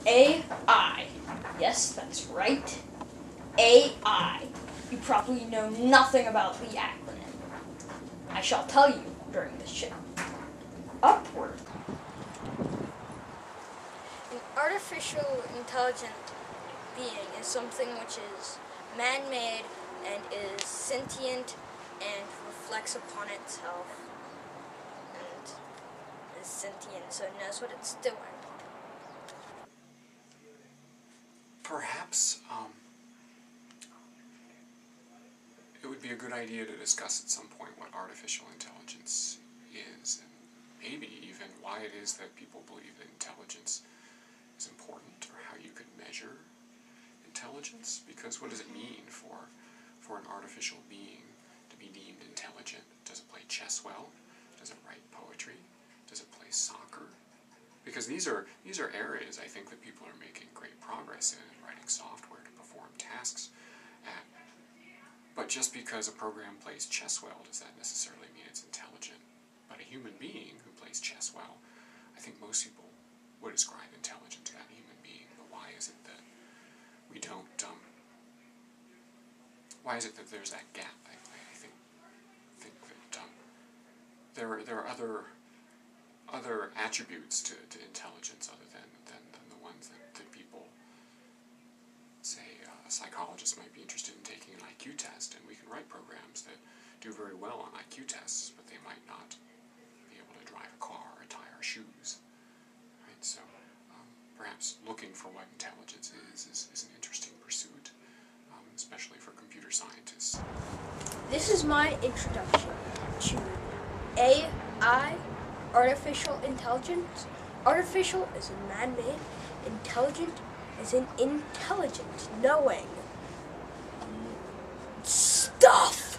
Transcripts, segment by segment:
AI. Yes, that's right. AI. You probably know nothing about the acronym. I shall tell you during this show. Upward. An artificial intelligent being is something which is man-made and is sentient and reflects upon itself and is sentient, so it knows what it's doing. Perhaps it would be a good idea to discuss at some point what artificial intelligence is, and maybe even why it is that people believe that intelligence is important, or how you could measure intelligence. Because what does it mean for an artificial being to be deemed intelligent? Does it play chess well? Does it write poetry? Does it play soccer? Because these are areas I think that people are making great progress in writing software to perform tasks at. But just because a program plays chess well, does that necessarily mean it's intelligent? But a human being who plays chess well, I think most people would ascribe intelligence to that human being. But why is it that we don't, why is it that there's that gap? I think that there are other attributes to intelligence other than the ones that people say. A psychologist might be interested in taking an IQ test, and we can write programs that do very well on IQ tests, but they might not be able to drive a car or tie our shoes. Right? So perhaps looking for what intelligence is an interesting pursuit, especially for computer scientists. This is my introduction to AI, artificial intelligence. Artificial is in man-made, intelligent is in intelligent, knowing stuff.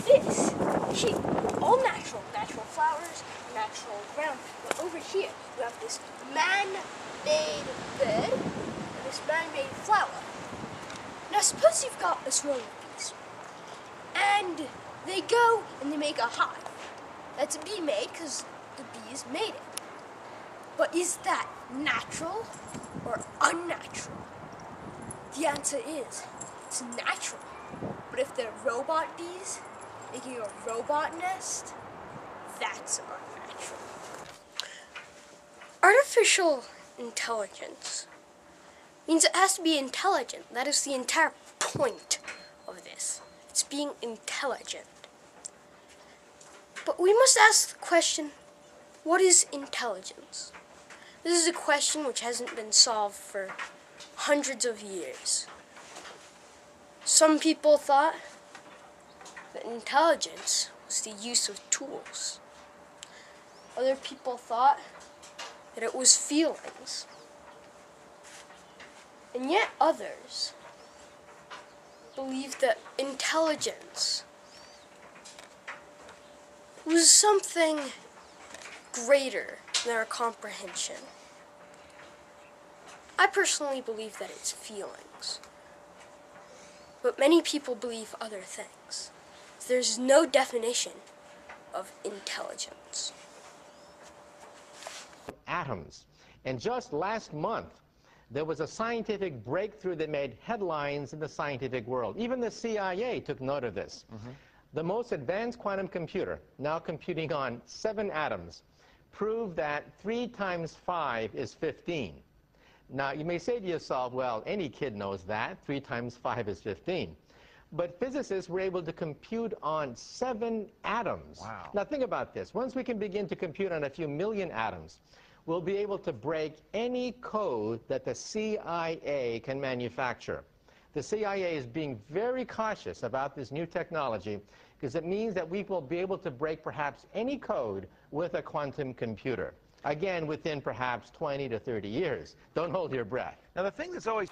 This sheep, all natural flowers, natural ground. But over here, you have this man-made bed and this man-made flower. Now suppose you've got a swarm of bees, and they go and they make a hive. That's a bee made because the bees made it. But is that natural or unnatural? The answer is, it's natural. But if they're robot bees making a robot nest, that's unnatural. Artificial intelligence means it has to be intelligent. That is the entire point of this. It's being intelligent. But we must ask the question, what is intelligence? This is a question which hasn't been solved for hundreds of years. Some people thought that intelligence was the use of tools. Other people thought that it was feelings. And yet others believe that intelligence was something greater than our comprehension. I personally believe that it's feelings. But many people believe other things. There's no definition of intelligence. Atoms. And just last month, there was a scientific breakthrough that made headlines in the scientific world. Even the CIA took note of this. The most advanced quantum computer, now computing on 7 atoms, proved that 3 times 5 is 15. Now, you may say to yourself, well, any kid knows that. 3 times 5 is 15. But physicists were able to compute on 7 atoms. Wow. Now, think about this. Once we can begin to compute on a few million atoms, we'll be able to break any code that the CIA can manufacture. The CIA is being very cautious about this new technology because it means that we will be able to break perhaps any code with a quantum computer. Again, within perhaps 20 to 30 years. Don't hold your breath. Now, the thing that's always...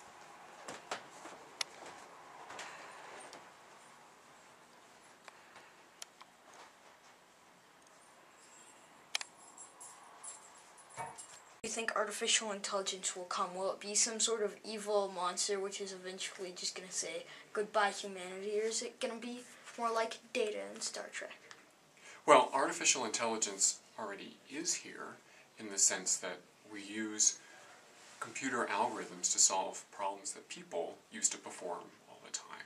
Do you think artificial intelligence will come? Will it be some sort of evil monster which is eventually just going to say goodbye humanity, or is it going to be more like Data in Star Trek? Well, artificial intelligence already is here in the sense that we use computer algorithms to solve problems that people used to perform all the time.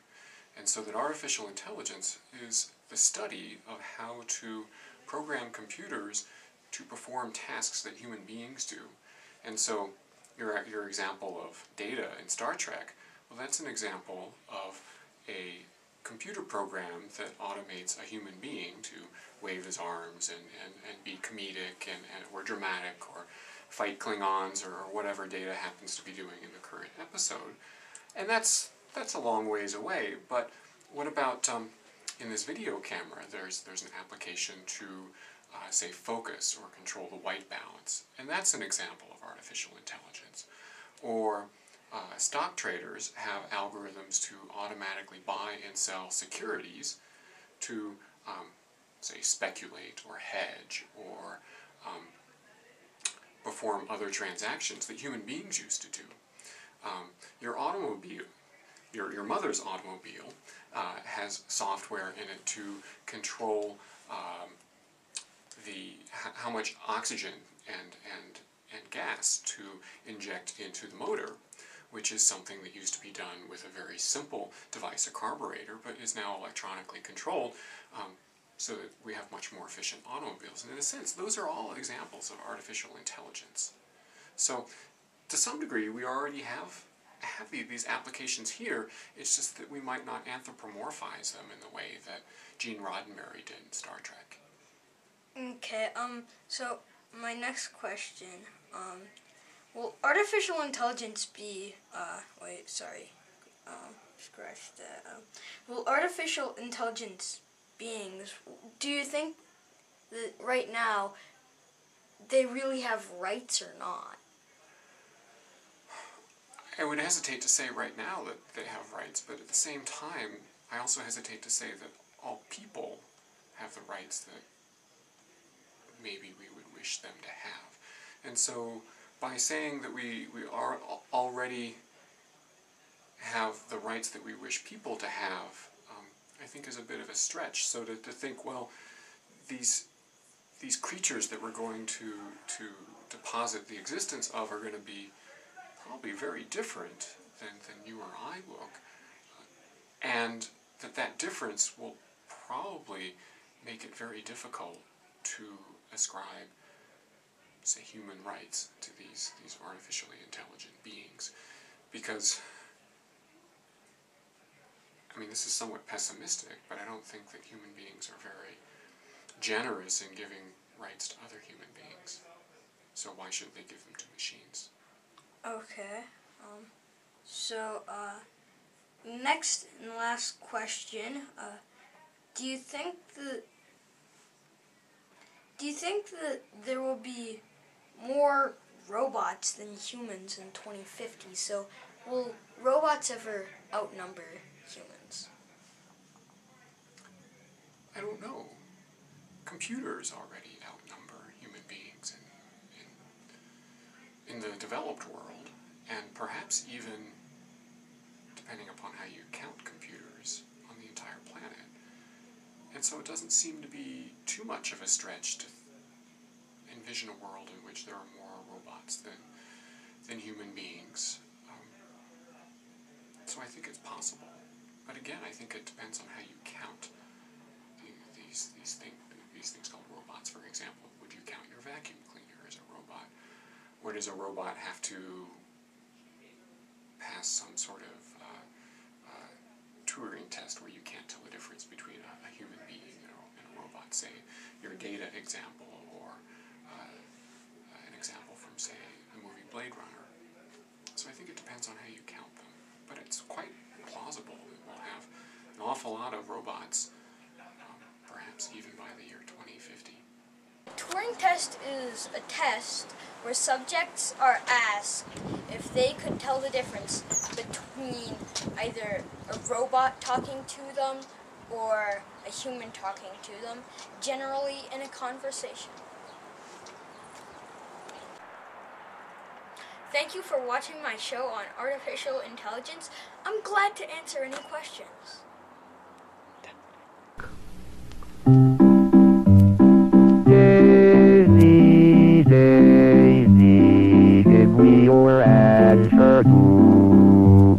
And so that artificial intelligence is the study of how to program computers to perform tasks that human beings do. And so your example of Data in Star Trek, well, that's an example of a computer program that automates a human being to wave his arms and be comedic or dramatic or fight Klingons or whatever Data happens to be doing in the current episode. And that's a long ways away, but what about in this video camera, there's an application to say focus or control the white balance, and that's an example of artificial intelligence. Or stock traders have algorithms to automatically buy and sell securities to say speculate or hedge or perform other transactions that human beings used to do. Your automobile, your mother's automobile has software in it to control how much oxygen and gas to inject into the motor, which is something that used to be done with a very simple device, a carburetor, but is now electronically controlled, so that we have much more efficient automobiles. And in a sense, those are all examples of artificial intelligence. So, to some degree, we already have these applications here. It's just that we might not anthropomorphize them in the way that Gene Roddenberry did in Star Trek. Okay, so my next question, will artificial intelligence be, scratch that, will artificial intelligence beings, do you think that right now they really have rights or not? I would hesitate to say right now that they have rights, but at the same time, I also hesitate to say that all people have the rights that maybe we would wish them to have. And so, by saying that we are already have the rights that we wish people to have, I think is a bit of a stretch. So to think, well, these creatures that we're going to deposit the existence of are going to be probably very different than you or I look, and that difference will probably make it very difficult to ascribe, say, human rights to these artificially intelligent beings, because, I mean, this is somewhat pessimistic, but I don't think that human beings are very generous in giving rights to other human beings. So why should they give them to machines? Okay. Next and last question. Do you think that there will be more robots than humans in 2050? So, will robots ever outnumber humans? I don't know. Computers already outnumber human beings in the developed world, and perhaps even, depending upon how you count computers, on the entire planet. And so it doesn't seem to be too much of a stretch to envision a world in which there are more robots than human beings. So I think it's possible. But again, I think it depends on how you count these things called robots. For example, would you count your vacuum cleaner as a robot? Or does a robot have to pass some sort of Turing test where you can't tell the difference between a human being and a robot? Say, your Data example, or an example from, say, the movie Blade Runner. So I think it depends on how you count them. But it's quite plausible that we'll have an awful lot of robots, perhaps even by the year 2050. The Turing test is a test where subjects are asked if they could tell the difference between either a robot talking to them or a human talking to them, generally in a conversation. Thank you for watching my show on artificial intelligence. I'm glad to answer any questions. for two.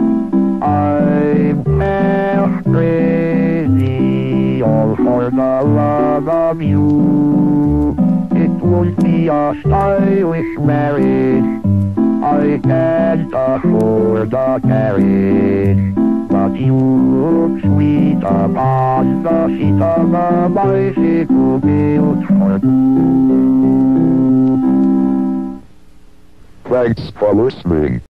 I'm half crazy, all for the love of you. It won't be a stylish marriage, I can't afford a carriage, but you look sweet upon the seat of a bicycle built for two. Thanks for listening.